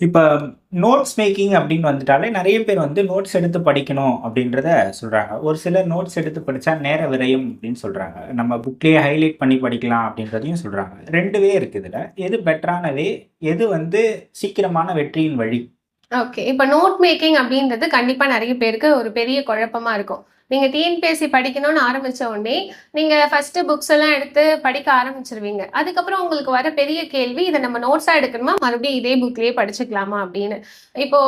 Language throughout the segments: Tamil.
இப்ப நோட்ஸ் மேக்கிங் அப்படின்னு வந்துட்டாலே நெறைய பேர் வந்து நோட்ஸ் எடுத்து படிக்கணும் அப்படின்றத சொல்றாங்க. ஒரு சிலர் நோட்ஸ் எடுத்து படிச்சா நேர விரயம் அப்படின்னு சொல்றாங்க. நம்ம புக்லயே ஹைலைட் பண்ணி படிக்கலாம் அப்படின்றதையும் சொல்றாங்க. 2 வே இருக்கு இதுல. எது பெட்டரான வே? எது வந்து சீக்கிரமான வெற்றியின் வழி? ஓகே. இப்ப நோட் மேக்கிங் அப்படின்றது கண்டிப்பா நெறைய பேருக்கு ஒரு பெரிய குழப்பமா இருக்கும். நீங்க டிஎன்பிஎஸ்சி படிக்கணும்னு ஆரம்பிச்ச உடனே, நீங்க ஃபர்ஸ்ட்டு புக்ஸ் எல்லாம் எடுத்து படிக்க ஆரம்பிச்சுருவீங்க. அதுக்கப்புறம் உங்களுக்கு வர பெரிய கேள்வி, இத நம்ம நோட்ஸா எடுக்கணுமா? மறுபடியும் இதே புக்லயே படிச்சுக்கலாமா? அப்படின்னு. இப்போ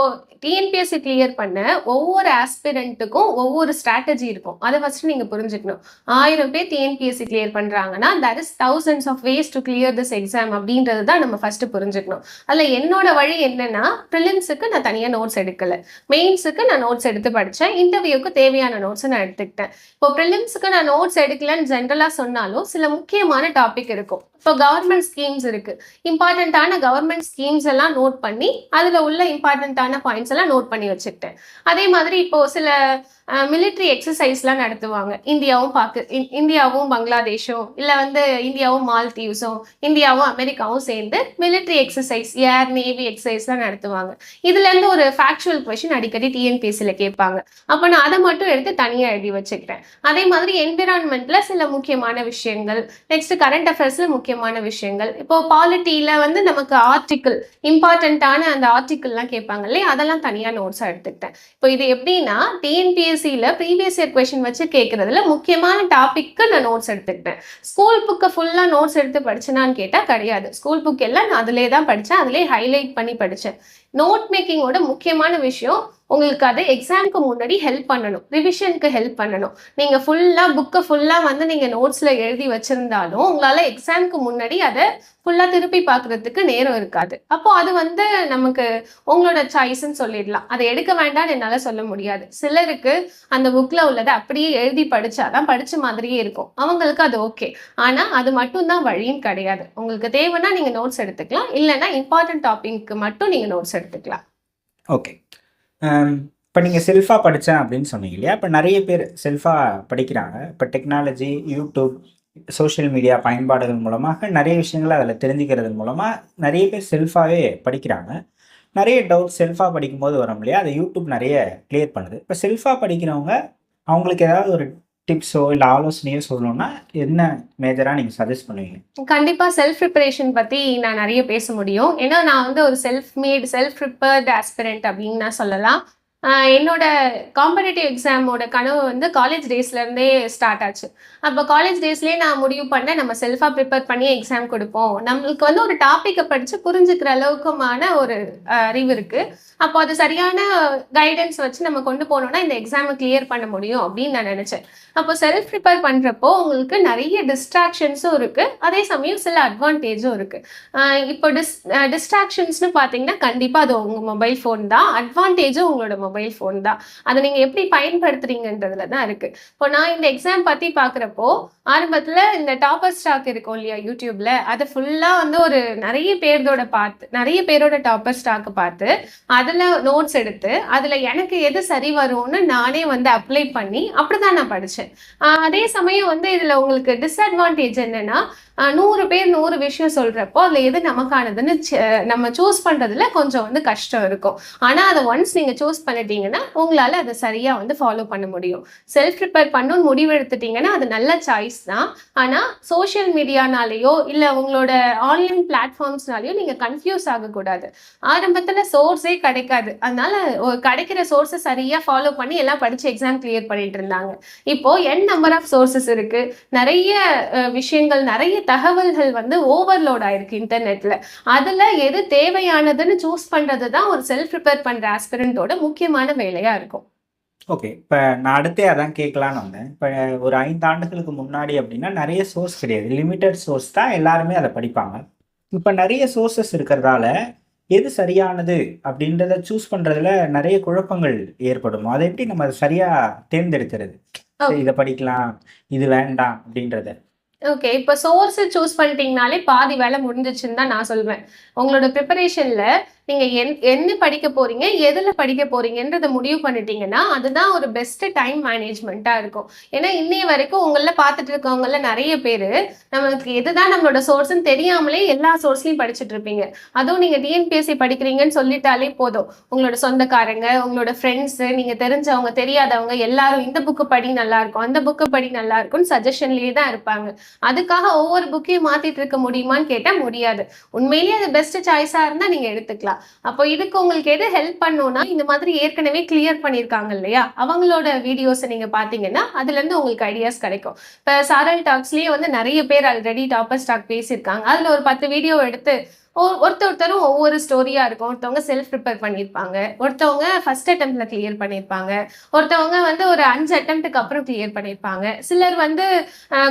டிஎன்பிஎஸ்சி கிளியர் பண்ண ஒவ்வொரு ஆஸ்பிரன்ட்டுக்கும் ஒவ்வொரு ஸ்ட்ராட்டஜி இருக்கும். அத ஃபர்ஸ்ட்டு நீங்க புரிஞ்சுக்கணும். 1000 பேர் டிஎன்பிஎஸ்சி கிளியர் பண்றாங்கன்னா, there is thousands of ways to clear this exam அப்படின்றது தான் நம்ம ஃபர்ஸ்ட்டு புரிஞ்சுக்கணும். அதுல என்னோட வழி என்னன்னா, பிரிலிம்ஸுக்கு நான் தனியா நோட்ஸ் எடுக்கல. மெயின்ஸுக்கு நான் நோட்ஸ் எடுத்து படிச்சேன். இன்டர்வியூக்கு தேவையான நோட்ஸ நான் எடுத்துக்கிட்டேன். இப்போ பிரிலிம்ஸ்க்கு நான் நோட்ஸ் எடுக்கலன்னு ஜென்ரலா சொன்னாலும், சில முக்கியமான டாபிக் இருக்கும். இப்போ கவர்மெண்ட் ஸ்கீம்ஸ் இருக்கு. இம்பார்ட்டன்ட்டான கவர்மெண்ட் ஸ்கீம்ஸ் எல்லாம் நோட் பண்ணி, அதுல உள்ள இம்பார்ட்டன்ட்டான பாயிண்ட்ஸ் எல்லாம் நோட் பண்ணி வச்சுக்கிட்டேன். அதே மாதிரி இப்போ சில மிலிட்டரி எக்ஸர்சைஸ்லாம் நடத்துவாங்க. இந்தியாவும் பங்களாதேஷும், இல்ல வந்து இந்தியாவும் மால்தீவ்ஸும், இந்தியாவும் அமெரிக்காவும் சேர்ந்து மிலிட்டரி எக்ஸர்சைஸ், ஏர், நேவி எக்ஸர்சைஸ்லாம் நடத்துவாங்க. இதுலேருந்து ஒரு ஃபேக்சுவல் கொஸ்டின் அடிக்கடி டிஎன்பிஎஸ்சில கேட்பாங்க. அப்போ நான் அதை மட்டும் எடுத்து தனியா எழுதி வச்சுக்கிட்டேன். அதே மாதிரி என்விரான்மெண்ட்ல சில முக்கியமான விஷயங்கள், நெக்ஸ்ட் கரண்ட் அஃபேர்ஸ்ல முக்கியமான விஷயங்கள், இப்போ பாலிட்டியில வந்து நமக்கு ஆர்டிக்கிள், இம்பார்ட்டன்ட்டான அந்த ஆர்டிக்கிள்லாம் கேட்பாங்க இல்லையா, அதெல்லாம் தனியா நோட்ஸா எடுத்துக்கிட்டேன். இப்போ இது எப்படின்னா, டிஎன்பிஎஸ்சியில் ப்ரீவியஸ் இயர் கொஷின் வச்சு கேட்குறதுல முக்கியமான டாபிக்கு நான் நோட்ஸ் எடுத்துக்கிட்டேன். ஸ்கூல் புக்கை ஃபுல்லாக நோட்ஸ் எடுத்து படிச்சேனான்னு கேட்டால் கிடையாது. ஸ்கூல் புக் எல்லாம் நான் அதிலே தான் படித்தேன், அதிலே ஹைலைட் பண்ணி படித்தேன். நோட் மேக்கிங்கோட முக்கியமான விஷயம், உங்களுக்கு அது எக்ஸாமுக்கு முன்னாடி ஹெல்ப் பண்ணணும், ரிவிஷனுக்கு ஹெல்ப் பண்ணணும். நீங்கள் ஃபுல்லாக புக்கை ஃபுல்லாக வந்து நீங்கள் நோட்ஸில் எழுதி வச்சுருந்தாலும் உங்களால் எக்ஸாமுக்கு முன்னாடி அதை ஃபுல்லாக திருப்பி பார்க்குறதுக்கு நேரம் இருக்காது. அப்போ அது வந்து நமக்கு உங்களோட சாய்ஸ்ன்னு சொல்லிடலாம். அதை எடுக்க வேண்டாம்னு என்னால் சொல்ல முடியாது. சிலருக்கு அந்த புக்கில் உள்ளதை அப்படியே எழுதி படித்தாதான் படித்த மாதிரியே இருக்கும், அவங்களுக்கு அது ஓகே. ஆனால் அது மட்டும்தான் வழியும் கிடையாது. உங்களுக்கு தேவைன்னா நீங்கள் நோட்ஸ் எடுத்துக்கலாம், இல்லைன்னா இம்பார்ட்டன்ட் டாபிக்கு மட்டும் நீங்கள் நோட்ஸ் எடுத்துக்கலாம். ஓகே. இப்போ நீங்கள் செல்ஃபாக படித்தேன் அப்படின்னு சொன்னீங்க இல்லையா? இப்போ நிறைய பேர் செல்ஃபாக படிக்கிறாங்க. இப்போ டெக்னாலஜி, யூடியூப், சோஷியல் மீடியா பயன்பாடுகள் மூலமாக நிறைய விஷயங்களை அதில் தெரிஞ்சுக்கிறது மூலமாக நிறைய பேர் செல்ஃபாகவே படிக்கிறாங்க. நிறைய டவுட்ஸ் செல்ஃபாக படிக்கும்போது வரும் இல்லையா? அதை யூடியூப் நிறைய கிளியர் பண்ணுது. இப்போ செல்ஃபாக படிக்கிறவங்க அவங்களுக்கு ஏதாவது ஒரு டிப்ஸோ இல்லை ஆலோசனையோ சொல்லணும்னா என்ன மேஜராக நீங்கள் சஜஸ்ட் பண்ணுவீங்க? கண்டிப்பா செல்ஃப் ப்ரிப்பரேஷன் பத்தி நான் நிறைய பேச முடியும். ஏன்னா நான் வந்து ஒரு செல்ஃப் ப்ரிப்பேர்ட் ஆஸ்பிரண்ட் அப்படின்னு நான் சொல்லலாம். என்னோட காம்படிட்டிவ் எக்ஸாமோட கனவு வந்து காலேஜ் டேஸ்லேருந்தே ஸ்டார்ட் ஆச்சு. அப்போ காலேஜ் டேஸ்லேயே நான் முடிவு பண்ணேன், நம்ம செல்ஃபாக ப்ரிப்பேர் பண்ணி எக்ஸாம் கொடுப்போம். நம்மளுக்கு வந்து ஒரு டாப்பிக்கை படித்து புரிஞ்சுக்கிற அளவுக்குமான ஒரு அறிவு இருக்குது. அப்போ அது சரியான கைடன்ஸ் வச்சு நம்ம கொண்டு போனோம்னா இந்த எக்ஸாமை கிளியர் பண்ண முடியும் அப்படின்னு நான் நினச்சேன். அப்போ செல்ஃப் ப்ரிப்பேர் பண்ணுறப்போ உங்களுக்கு நிறைய டிஸ்ட்ராக்ஷன்ஸும் இருக்குது, அதே சமயம் சில அட்வான்டேஜும் இருக்குது. இப்போ டிஸ்ட்ராக்ஷன்ஸ்னு பார்த்தீங்கன்னா கண்டிப்பாக அது உங்கள் மொபைல் ஃபோன் தான். அட்வான்டேஜும் உங்களோட மொபைல் ஃபோன் தான். அதை நீங்கள் எப்படி பயன்படுத்துறீங்கன்றதுல தான் இருக்குது. இப்போ நான் இந்த எக்ஸாம் பற்றி பார்க்குறப்போ ஆரம்பத்தில் இந்த டாப்பர் ஸ்டாக் இருக்கும் இல்லையா யூடியூப்ல, அதை ஃபுல்லாக வந்து ஒரு நிறைய பேரோட டாப்பர் ஸ்டாக்கை பார்த்து அதில் நோட்ஸ் எடுத்து அதில் எனக்கு எது சரி வரும்னு நானே வந்து அப்ளை பண்ணி அப்படி தான் நான் படித்தேன். அதே சமயம் வந்து இதில் உங்களுக்கு டிஸ்அட்வான்டேஜ் என்னன்னா, 100 பேர் 100 விஷயம் சொல்கிறப்போ அதில் எது நமக்கானதுன்னு நம்ம சூஸ் பண்ணுறதுல கொஞ்சம் வந்து கஷ்டம் இருக்கும். ஆனால் அதை ஒன்ஸ் நீங்கள் சூஸ் பண்ணிட்டீங்கன்னா உங்களால் அதை சரியாக வந்து ஃபாலோ பண்ண முடியும். செல்ஃப் ப்ரிப்பேர் பண்ணணும்னு முடிவு எடுத்துட்டீங்கன்னா அது நல்ல சாய்ஸ் தான். ஆனால் சோஷியல் மீடியானாலேயோ இல்லை உங்களோட ஆன்லைன் பிளாட்ஃபார்ம்ஸ்னாலேயோ நீங்கள் கன்ஃபியூஸ் ஆகக்கூடாது. ஆரம்பத்தில் சோர்ஸே கிடைக்காது, அதனால கிடைக்கிற சோர்ஸை சரியாக ஃபாலோ பண்ணி எல்லாம் படித்து எக்ஸாம் கிளியர் பண்ணிட்டு இருந்தாங்க. இப்போது n நம்பர் ஆஃப் சோர்சஸ் இருக்குது, நிறைய விஷயங்கள், நிறைய தகவல்கள் வந்து ஓவர்லோட் ஆயிருக்கு இன்டர்நெட்ல. அதுல எது தேவையானதுன்னு சூஸ் பண்றது தான் ஒரு செல்ஃப் ப்ரிப்பேர் பண்ற ஆஸ்பிரண்டோட முக்கியமான வேலையா இருக்கும். ஓகே. இப்போ நான் அடுத்தே அதான் கேட்கலான்னு வந்தேன். இப்போ ஒரு 5 ஆண்டுகளுக்கு முன்னாடி அப்படின்னா நிறைய சோர்ஸ் கிடையாது, லிமிட்டட் சோர்ஸ் தான், எல்லாருமே அதை படிப்பாங்க. இப்போ நிறைய சோர்சஸ் இருக்கிறதால எது சரியானது அப்படின்றத சூஸ் பண்ணுறதுல நிறைய குழப்பங்கள் ஏற்படும். அதை எப்படி நம்ம அதை சரியாக தேர்ந்தெடுக்கிறது? இதை படிக்கலாம், இது வேண்டாம் அப்படின்றத. ஓகே. இப்போ சோர்ஸ் சூஸ் பண்ணிட்டீங்கனாலே பாதி வேலை முடிஞ்சிச்சுன்னு தான் நான் சொல்வேன். உங்களோட ப்ரிப்பரேஷன்ல நீங்க என்ன படிக்க போறீங்க, எதுல படிக்க போறீங்கன்றத முடிவு பண்ணிட்டீங்கன்னா, அதுதான் ஒரு பெஸ்ட் டைம் மேனேஜ்மெண்ட்டா இருக்கும். ஏன்னா, இன்னைய வரைக்கும் உங்கள பார்த்துட்டு இருக்கவங்கள்ல நெறைய பேரு, நமக்கு எதுதான் நம்மளோட சோர்ஸ்ன்னு தெரியாமலே எல்லா சோர்ஸ்லயும் படிச்சுட்டு இருப்பீங்க. அதுவும் நீங்க டிஎன்பிஎஸ்சி படிக்கிறீங்கன்னு சொல்லிட்டாலே போதும். உங்களோட சொந்தக்காரங்க, உங்களோட ஃப்ரெண்ட்ஸு, நீங்க தெரிஞ்சவங்க, தெரியாதவங்க எல்லாரும் இந்த புக்கு படி நல்லாருக்கும், அந்த புக்கு படி நல்லாருக்கும்னு சஜஷன்லயே தான் இருப்பாங்க. அதுக்காக ஒவ்வொரு புக்கையும் மாத்திட்டு இருக்க முடியுமான்னு கேட்டா முடியாது. உண்மையிலேயே அது பெஸ்ட் சாய்ஸா இருந்தா நீங்க எடுத்துக்கலாம். அப்போ இதுக்கு உங்களுக்கு எது ஹெல்ப் பண்ணும்னா, இந்த மாதிரி ஏற்கனவே கிளியர் பண்ணியிருக்காங்க இல்லையா? அவங்களோட வீடியோஸ நீங்க பார்த்தீங்கன்னா, அதுலேருந்து உங்களுக்கு ஐடியாஸ் கிடைக்கும். இப்ப சாரல் டாக்ஸ்லயே வந்து நெறைய பேர் ஆல்ரெடி டாப்பர்ஸ் டாக் பேசியிருக்காங்க. அதுல ஒரு 10 வீடியோ எடுத்து ஒருத்தரும் ஒவ்வொரு ஸ்டோரியா இருக்கும். ஒருத்தவங்க செல்ஃப் ப்ரிப்பேர் பண்ணியிருப்பாங்க. ஒருத்தவங்க ஃபர்ஸ்ட் அட்டெம்ப்ட்ல கிளியர் பண்ணியிருப்பாங்க. ஒருத்தவங்க வந்து ஒரு 5 அட்டெம்ப்ட்க்கு அப்புறம் கிளியர் பண்ணியிருப்பாங்க. சிலர் வந்து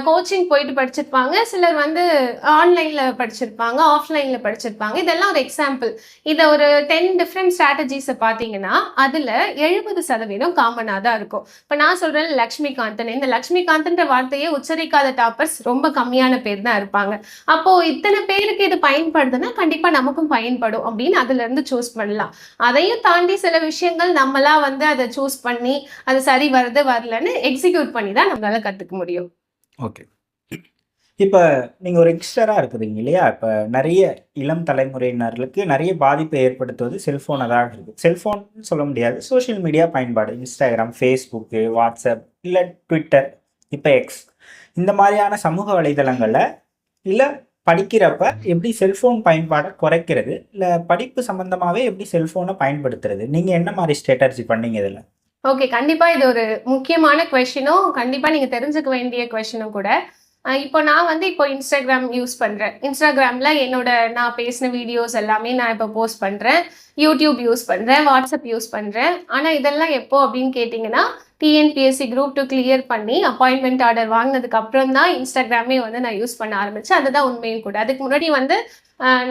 கோச்சிங் போயிட்டு படிச்சிருப்பாங்க. சிலர் வந்து ஆன்லைன்ல படிச்சிருப்பாங்க, ஆஃப்லைன்ல படிச்சிருப்பாங்க. இதெல்லாம் ஒரு எக்ஸாம்பிள். இத ஒரு 10 டிஃபரெண்ட் ஸ்ட்ராட்டஜிஸ பார்த்தீங்கன்னா, அதுல 70% காமனா தான் இருக்கும். இப்ப நான் சொல்றேன் லக்ஷ்மிகாந்தன். இந்த லக்ஷ்மிகாந்தன்ற வார்த்தையே உச்சரிக்காத டாப்பர்ஸ் ரொம்ப கம்மியான பேர் தான் இருப்பாங்க. அப்போ இத்தனை பேருக்கு இது பயன்படுதுன்னா, கண்டிப்பா நமக்கும் பயன்படும் அப்படின்னு அதுலருந்து சூஸ் பண்ணலாம். அதையும் தாண்டி சில விஷயங்கள் நம்மளா வந்து அத சூஸ் பண்ணி, அது சரி வருது, வரலன்னு எக்ஸிக்யூட் பண்ணி தான் நம்மளால கத்துக்க முடியும். ஓகே. இப்ப நீங்க ஒரு யங்ஸ்டரா இருக்கிறீங்க இல்லையா? இப்ப நெறைய இளம் தலைமுறையினர்களுக்கு நெறைய பாதிப்பை ஏற்படுத்துவது செல்ஃபோனா தான் இருக்கு. செல்ஃபோன்னு சொல்ல முடியாது. சோசியல் மீடியா பயன்பாடு. Instagram, Facebook, WhatsApp இல்ல Twitter, இப்ப X இந்த மாரியான சமூக வலைதளங்கள்ல இல்ல படிக்கிறப்ப எப்படி செல்ஃபோன் பயன்பாட குறைக்கிறது? இல்ல படிப்பு சம்பந்தமாவே எப்படி செல்ஃபோன பயன்படுத்துறது? நீங்க என்ன மாரி ஸ்ட்ராட்டஜி பண்ணீங்க இதுல? ஓகே. கண்டிப்பா இது ஒரு முக்கியமான கொஸ்டினும், கண்டிப்பா நீங்க தெரிஞ்சுக்க வேண்டிய கொஸ்டினும் கூட. இப்போ நான் வந்து இப்போ Instagram யூஸ் பண்றேன். Instagramல என்னோட நான் பேசின வீடியோஸ் எல்லாமே நான் இப்போ போஸ்ட் பண்றேன். YouTube யூஸ் பண்றேன். WhatsApp யூஸ் பண்றேன். ஆனா இதெல்லாம் எப்போ அப்படின்னு கேட்டீங்கன்னா, டிஎன்பிஎஸ்சி குரூப் 2 கிளியர் பண்ணி அப்பாயின்ட்மென்ட் ஆர்டர் வாங்குனதுக்கு அப்புறம் தான் Instagramமே வந்து நான் யூஸ் பண்ண ஆரம்பிச்சேன். அதுதான் உண்மையும் கூட. அதுக்கு முன்னாடி வந்து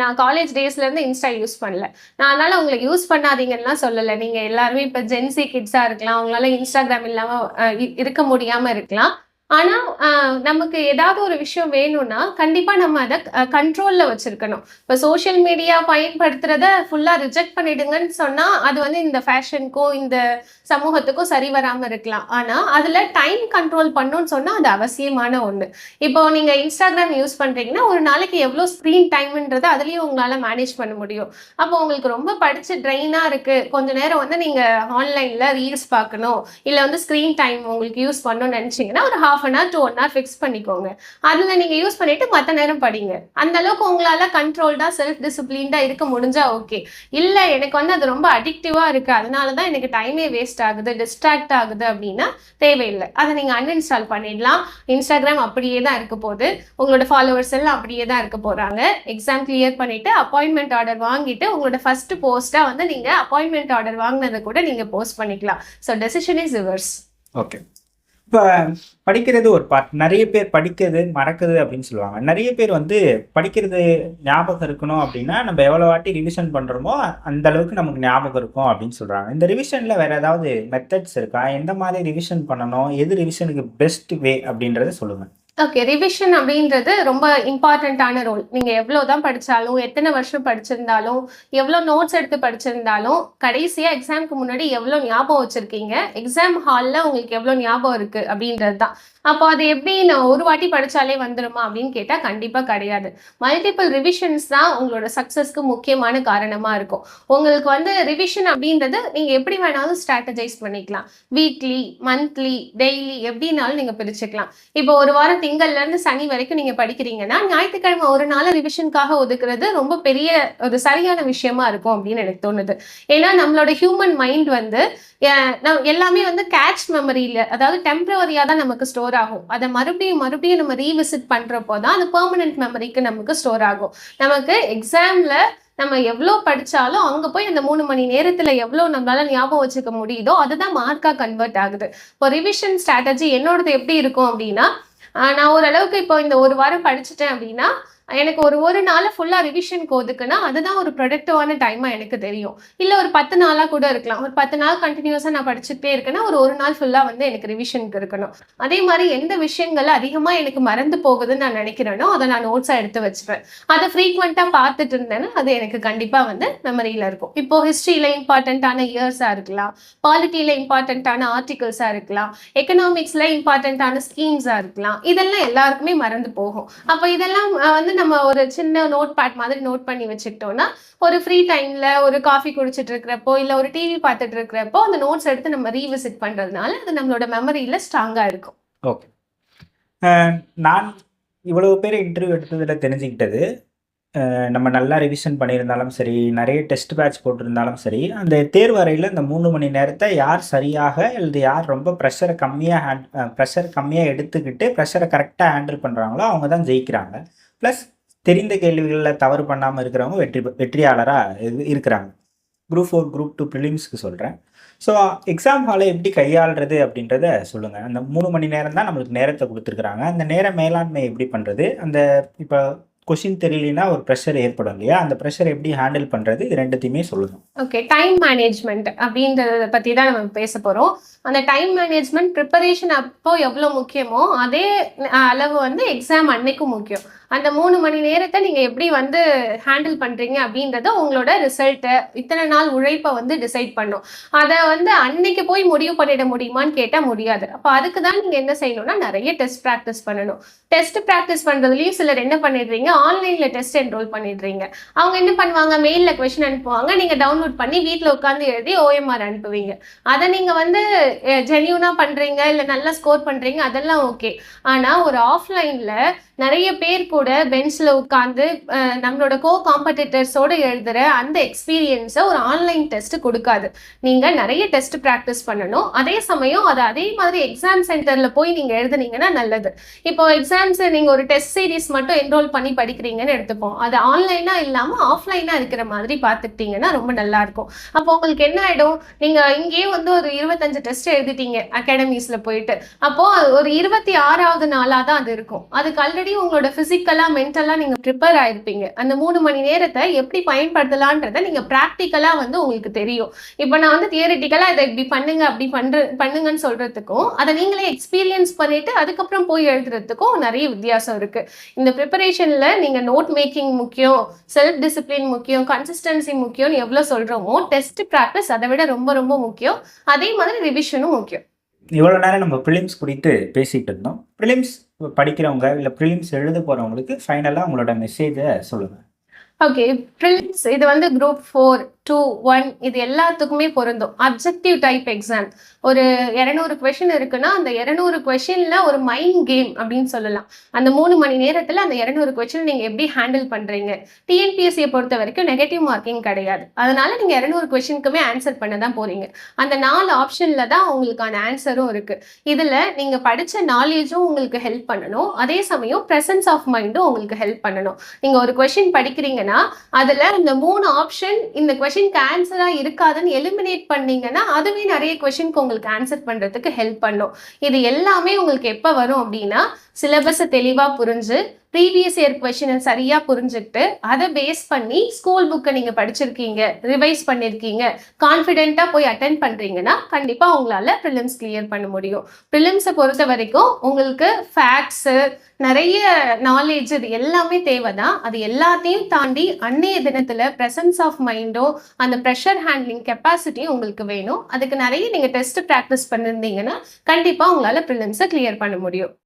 நான் காலேஜ் டேஸ்ல இருந்து Insta யூஸ் பண்ணல. நான் அதனால உங்கள யூஸ் பண்ணாதீங்கன்னுலாம் சொல்லல. நீங்க எல்லாருமே இப்ப ஜென்ஸி கிட்ஸா இருக்கலாம். உங்களால Instagram இல்லாம இருக்க முடியாம இருக்கலாம். ஆனா, நமக்கு ஏதாவது ஒரு விஷயம் வேணும்னா, கண்டிப்பா நம்ம அத கண்ட்ரோல்ல வச்சிருக்கணும். இப்ப சோசியல் மீடியா பயன்படுத்துறத ஃபுல்லா ரிஜெக்ட் பண்ணிடுங்கன்னு சொன்னா, அது வந்து இந்த ஃபேஷனுக்கும், இந்த சமூகத்துக்கும் சரி வராம இருக்கலாம். ஆனா, அதுல டைம் கண்ட்ரோல் பண்ணணும்னு சொன்னா, அது அவசியமான ஒண்ணு. இப்போ நீங்க Instagram யூஸ் பண்றீங்கன்னா, ஒரு நாளைக்கு எவ்ளோ ஸ்க்ரீன் டைம்ன்றத அதுலயும் உங்களால மேனேஜ் பண்ண முடியும். அப்போ உங்களுக்கு ரொம்ப படிச்சு ட்ரெயினா இருக்கு. கொஞ்ச நேரம் வந்து நீங்க ஆன்லைன்ல ரீல்ஸ் பார்க்கணும், இல்ல வந்து ஸ்க்ரீன் டைம் உங்களுக்கு யூஸ் பண்ணணும்னு நெனச்சீங்கன்னா, ஒரு 1/2 an hour to 1 hour fix பண்ணிக்கோங்க. அதுல நீங்க யூஸ் பண்ணிட்டு மத்த நேரம் படிங்க. அந்த அளவுக்கு உங்களால கண்ட்ரோல்டா, செல்ஃப் டிசிப்ளின்டா இருக்க முடிஞ்சா ஓகே. இல்ல எனக்கு வந்து அது ரொம்ப அடிக்டிவா இருக்கு. அதனால தான் எனக்கு டைமே வேஸ்ட் ஆகுது, டிஸ்ட்ராக்ட் ஆகுது அப்படின்னா தேவையில்ல. அத நீங்க அன்இன்ஸ்டால் பண்ணிடலாம். Instagram அப்படியே தான் இருக்க போகுது. உங்களோட ஃபாலோவர்ஸ் எல்லாம் அப்படியே தான் இருக்க போறாங்க. எக்ஸாம் கிளியர் பண்ணிட்டு அப்பாயின்ட்மென்ட் ஆர்டர் வாங்கிட்டு உங்களோட ஃபர்ஸ்ட் போஸ்ட்டா வந்து நீங்க அப்பாயின்ட்மென்ட் ஆர்டர் வாங்குனத கூட நீங்க போஸ்ட் பண்ணிக்கலாம். So decision is yours. Okay. இப்ப படிக்கிறது ஒரு பார்ட். நெறைய பேர் படிக்கிறது மறக்குது அப்படின்னு சொல்லுவாங்க. நெறைய பேர் வந்து படிக்கிறது ஞாபகம் இருக்கணும் அப்படின்னா, நம்ம எவ்வளோ வாட்டி ரிவிஷன் பண்றோமோ, அந்த அளவுக்கு நமக்கு ஞாபகம் இருக்கும் அப்படின்னு சொல்றாங்க. இந்த ரிவிஷன்ல வேற ஏதாவது மெத்தட்ஸ் இருக்கா? எந்த மாதிரி ரிவிஷன் பண்ணணும்? எது ரிவிஷனுக்கு பெஸ்ட் வே அப்படின்றத சொல்லுங்க. ஓகே. ரிவிஷன் அப்படின்றது ரொம்ப இம்பார்ட்டன்ட்டான ரோல். நீங்க எவ்வளோ தான் படிச்சாலும், எத்தனை வருஷம் படிச்சிருந்தாலும், எவ்வளோ நோட்ஸ் எடுத்து படிச்சிருந்தாலும், கடைசியா எக்ஸாம்க்கு முன்னாடி எவ்வளோ ஞாபகம் வச்சிருக்கீங்க, எக்ஸாம் ஹால்ல உங்களுக்கு எவ்வளோ ஞாபகம் இருக்கு அப்படின்றது தான். அப்போ அது எப்படி நான் ஒரு வாட்டி படிச்சாலே வந்துருமா அப்படின்னு கேட்டா கண்டிப்பா கிடையாது. மல்டிபிள் ரிவிஷன்ஸ் தான் உங்களோட சக்சஸ்க்கு முக்கியமான காரணமா இருக்கும். உங்களுக்கு வந்து ரிவிஷன் அப்படின்றது நீங்க எப்படி வேணாலும் ஸ்ட்ராட்டஜைஸ் பண்ணிக்கலாம். வீக்லி, மந்த்லி, டெய்லி எப்படினாலும் நீங்க பிரிச்சுக்கலாம். இப்போ ஒரு வாரம் திங்கள்ல இருந்து சனி வரைக்கும் நீங்க படிக்கிறீங்கன்னா, ஞாயிற்றுக்கிழமை ஒரு நாள் ரிவிஷனுக்காக ஒதுக்குறது ரொம்ப பெரிய ஒரு சரியான விஷயமா இருக்கும் அப்படின்னு எனக்கு தோணுது. ஏன்னா நம்மளோட ஹியூமன் மைண்ட் வந்து எல்லாமே வந்து கேட்ச் மெமரியில, அதாவது டெம்பரவரியா தான் நமக்கு ஸ்டோர் ஆகும். அதை மறுபடியும் நம்ம ரீவிசிட் பண்றப்போ தான் அது பெர்மனன்ட் மெமரிக்கு நமக்கு ஸ்டோர் ஆகும். நமக்கு எக்ஸாம்ல நம்ம எவ்வளோ படிச்சாலும் அங்க போய் அந்த 3 மணி நேரத்துல எவ்வளோ நம்மளால ஞாபகம் வச்சுக்க முடியுதோ அதுதான் மார்க்கா கன்வெர்ட் ஆகுது. இப்போ ரிவிஷன் ஸ்ட்ராட்டஜி என்னோடது எப்படி இருக்கும் அப்படின்னா, நான் ஓரளவுக்கு இப்போ இந்த ஒரு வாரம் படிச்சுட்டேன் அப்படின்னா, எனக்கு ஒரு நாள ஃபுல்லா ரிவிஷனுக்கு ஒதுக்குனா, அதுதான் ஒரு ப்ரொடக்டிவான டைமா எனக்கு தெரியும். இல்ல ஒரு 10 நாளா கூட இருக்கலாம். ஒரு 10 நாள் கன்டினியூஸா நான் படிச்சுக்கிட்டே இருக்கேன்னா, ஒரு நாள் ஃபுல்லா வந்து எனக்கு ரிவிஷனுக்கு இருக்கணும். அதே மாரி எந்த விஷயங்கள் அதிகமா எனக்கு மறந்து போகுதுன்னு நான் நினைக்கிறேனோ, அத நான் நோட்ஸா எடுத்து வச்சுப்பேன். அத ஃப்ரீக்வென்ட்டா பார்த்துட்டு இருந்தேன்னா, அது எனக்கு கண்டிப்பா வந்து மெமரியில இருக்கும். இப்போ ஹிஸ்டரியில இம்பார்ட்டன்ட்டான இயர்ஸா இருக்கலாம். பாலிட்டில இம்பார்ட்டன்ட்டான ஆர்டிகிள்ஸா இருக்கலாம். எக்கனாமிக்ஸ்ல இம்பார்ட்டன்ட்டான ஸ்கீம்ஸா இருக்கலாம். இதெல்லாம் எல்லாருக்குமே மறந்து போகும். அப்ப இதெல்லாம் வந்து நம்ம ஒரு சின்ன நோட் பேட் மாதிரி நோட் பண்ணி வச்சுக்கிட்டோம்னா, ஒரு ஃப்ரீ டைம்ல ஒரு காஃபி குடிச்சிட்டு இருக்கிறப்போ, இல்ல ஒரு டிவி பார்த்துட்டு இருக்கிறப்போ, அந்த நோட்ஸ் எடுத்து நம்ம ரீவிசிட் பண்றதுனால, அது நம்மளோட மெமரியில ஸ்ட்ராங்கா இருக்கும். ஓகே. நான் இவ்வளவு பேர் இன்டர்வியூ எடுத்ததுல தெரிஞ்சுக்கிட்டது, நம்ம நல்லா ரிவிஷன் பண்ணியிருந்தாலும் சரி, நிறைய டெஸ்ட் பேட்ச் போட்டிருந்தாலும் சரி, அந்த தேர்வு அறையில இந்த 3 மணி நேரத்த யார் சரியாக அல்லது யார் ரொம்ப ப்ரெஷர் கம்மியா எடுத்துக்கிட்டு ப்ரெஷரை கரெக்ட்டா ஹேண்டில் பண்றாங்களோ, அவங்க தான் ஜெயிக்கிறாங்க. ப்ளஸ் தெரிந்த கேள்விகள்ல தவறு பண்ணாம இருக்கிறவங்க வெற்றியாளரா இருக்கிறாங்க. குரூப் 4, குரூப் 2 ப்ரிலிம்ஸ்க்கு சொல்றேன். ஸோ எக்ஸாம் ஹாலை எப்படி கையாள்றது அப்படின்றத சொல்லுங்க. அந்த 3 மணி நேரம் தான் நம்மளுக்கு நேரத்த குடுத்துருக்காங்க. அந்த நேர மேலாண்மை எப்படி பண்றது? அந்த இப்ப கொஸ்டின் தெரியலைன்னா ஒரு ப்ரெஷர் ஏற்படும் இல்லையா? அந்த ப்ரெஷர் எப்படி ஹேண்டில் பண்றது? இது 2த்தையுமே சொல்லுங்க. ஓகே. டைம் மேனேஜ்மெண்ட் அப்படின்றத பத்தி தான் நம்ம பேச போறோம். அந்த டைம் மேனேஜ்மெண்ட் ப்ரிப்பரேஷன் அப்போ எவ்வளோ முக்கியமோ, அதே அளவு வந்து எக்ஸாம் அன்னைக்கும் முக்கியம். அந்த 3 மணி நேரத்த நீங்க எப்படி வந்து ஹேண்டில் பண்றீங்க அப்படின்றத உங்களோட ரிசல்ட்ட, இத்தனை நாள் உழைப்ப வந்து டிசைட் பண்ணும். அத வந்து அன்னைக்கு போய் முடிவு பண்ணிட முடியுமான்னு கேட்டா முடியாது. அப்ப அதுக்கு தான் நீங்க என்ன செய்யணும்னா, நெறைய டெஸ்ட் பிராக்டிஸ் பண்ணணும். டெஸ்ட் பிராக்டிஸ் பண்றதுலயும் சிலர் என்ன பண்ணிடுறீங்க, ஆன்லைன்ல டெஸ்ட் என்ரோல் பண்ணிடுறீங்க. அவங்க என்ன பண்ணுவாங்க, மெயில்ல கொஸ்டின் அனுப்புவாங்க. நீங்க டவுன்லோட் பண்ணி வீட்ல உட்கார்ந்து எழுதி OMR அனுப்புவீங்க. அத நீங்க வந்து ஜென்யூனா பண்றீங்க, இல்ல நல்லா ஸ்கோர் பண்றீங்க, அதெல்லாம் ஓகே. ஆனா ஒரு ஆஃப்லைன்ல நெறைய பேர் கூட பெஞ்ச்ல உட்கார்ந்து நம்மளோட காம்படிட்டர்ஸோட எழுதுற அந்த எக்ஸ்பீரியன்ஸ ஒரு ஆன்லைன் டெஸ்ட் குடுக்காது. நீங்க நெறைய டெஸ்ட் பிராக்டிஸ் பண்ணணும். அதே சமயம் அதே மாதிரி எக்ஸாம் சென்டர்ல போய் நீங்க எழுதுனீங்கன்னா நல்லது. இப்போ எக்ஸாம்ஸ் நீங்க ஒரு டெஸ்ட் சீரிஸ் மட்டும் என்ரோல் பண்ணி படிக்கிறீங்கன்னு எடுத்துப்போம். அது ஆன்லைனா இல்லாம ஆஃப்லைனா இருக்கிற மாதிரி பார்த்துக்கிட்டீங்கன்னா ரொம்ப நல்லா இருக்கும். அப்போ உங்களுக்கு என்ன ஆயிடும், நீங்க இங்கேயே வந்து ஒரு 25 டெஸ்ட் எழுதிட்டீங்க அகாடமிஸ்ல போயிட்டு. அப்போ ஒரு 26வது நாளா தான் அது இருக்கும். அதுக்கு ஆல்ரெடி உங்களோட பிசிக்கலா, மென்டலா நீங்க ப்ரிப்பேர் ஆயிருப்பீங்க. அந்த 3 மணி நேரத்தை எப்படி பயன்படுத்தலான்றத நீங்க பிராக்டிக்கலா வந்து உங்களுக்கு தெரியும். இப்போ நான் வந்து தியரிட்டிக்கலா இதை இப்படி பண்ணுங்க, அப்படி பண்ணுங்கன்னு சொல்றதுக்கும், அதை நீங்களே எக்ஸ்பீரியன்ஸ் பண்ணிட்டு அதுக்கப்புறம் போய் எழுதுறதுக்கும் நிறைய வித்தியாசம் இருக்கு. இந்த ப்ரிப்பரேஷன்ல நீங்க நோட் மேக்கிங் முக்கியம், செல்ஃப் டிசிப்ளின் முக்கியம், கன்சிஸ்டன்சி முக்கியம்னு எவ்வளவு சொல்றோமோ, டெஸ்ட் பிராக்டிஸ் அதை விட ரொம்ப ரொம்ப முக்கியம். அதே மாதிரி ரிவிஷனும் முக்கியம். இவ்வளோ நேரம் நம்ம ப்ரிலிம்ஸ் குறித்து பேசிட்டு இருந்தோம். ப்ரிலிம்ஸ் படிக்கிறவங்க இல்லை ப்ரிலிம்ஸ் எழுத போகிறவங்களுக்கு ஃபைனலாக உங்களோட மெசேஜை சொல்லுங்கள். ஓகே. ப்ரிலிம்ஸ் இது வந்து குரூப் 4, 2, 1 இது எல்லாத்துக்குமே பொருந்தும். Objective type exam. ஒரு 200 கொஸ்டின் இருக்குன்னா, அந்த 200 கொஸ்டின்ல ஒரு மைண்ட் கேம் அப்படின்னு சொல்லலாம். அந்த 3 மணி நேரத்துல அந்த 200 கொஸ்டின் நீங்க எப்படி ஹேண்டில் பண்றீங்க? டிஎன்பிஎஸ்சியை பொறுத்த வரைக்கும் நெகட்டிவ் மார்க்கிங் கிடையாது. அதனால நீங்க 200 கொஸ்டினுக்குமே ஆன்சர் பண்ண தான் போறீங்க. அந்த 4 ஆப்ஷன்ல தான் உங்களுக்கான ஆன்சரும் இருக்கு. இதுல நீங்க படிச்ச நாலேஜும் உங்களுக்கு ஹெல்ப் பண்ணணும். அதே சமயம் பிரசன்ஸ் ஆஃப் மைண்டும் உங்களுக்கு ஹெல்ப் பண்ணணும். நீங்க ஒரு கொஸ்டின் படிக்கிறீங்கன்னா, அதுல இந்த 3 ஆப்ஷன் இந்த கொஸ்டினுக்கு ஆன்சரா இருக்காதுன்னு எலிமினேட் பண்ணீங்கன்னா, அதுவே நிறைய கொஸ்டினுக்கு உங்களுக்கு ஆன்சர் பண்றதுக்கு ஹெல்ப் பண்ணும். இது எல்லாமே உங்களுக்கு எப்ப வரும் அப்படின்னா, சிலபஸை தெளிவா புரிஞ்சு, ப்ரீவியஸ் இயர் கொஸ்டினை சரியா புரிஞ்சுக்கிட்டு, அதை பேஸ் பண்ணி ஸ்கூல் புக்கை நீங்க படிச்சிருக்கீங்க, ரிவைஸ் பண்ணிருக்கீங்க, கான்ஃபிடென்ட்டா போய் அட்டென்ட் பண்றீங்கன்னா கண்டிப்பா உங்களால ப்ரிலிம்ஸ் கிளியர் பண்ண முடியும். ப்ரிலிம்ஸை பொறுத்த வரைக்கும் உங்களுக்கு ஃபேக்ட்ஸ், நிறைய நாலேஜ் இது எல்லாமே தேவைதான். அது எல்லாத்தையும் தாண்டி அன்னைய தினத்துல பிரசன்ஸ் ஆஃப் மைண்டும் அந்த ப்ரெஷர் ஹேண்ட்லிங் கெப்பாசிட்டியும் உங்களுக்கு வேணும். அதுக்கு நிறைய நீங்க டெஸ்ட் ப்ராக்டிஸ் பண்ணிருந்தீங்கன்னா கண்டிப்பா உங்களால ப்ரிலிம்ஸை கிளியர் பண்ண முடியும்.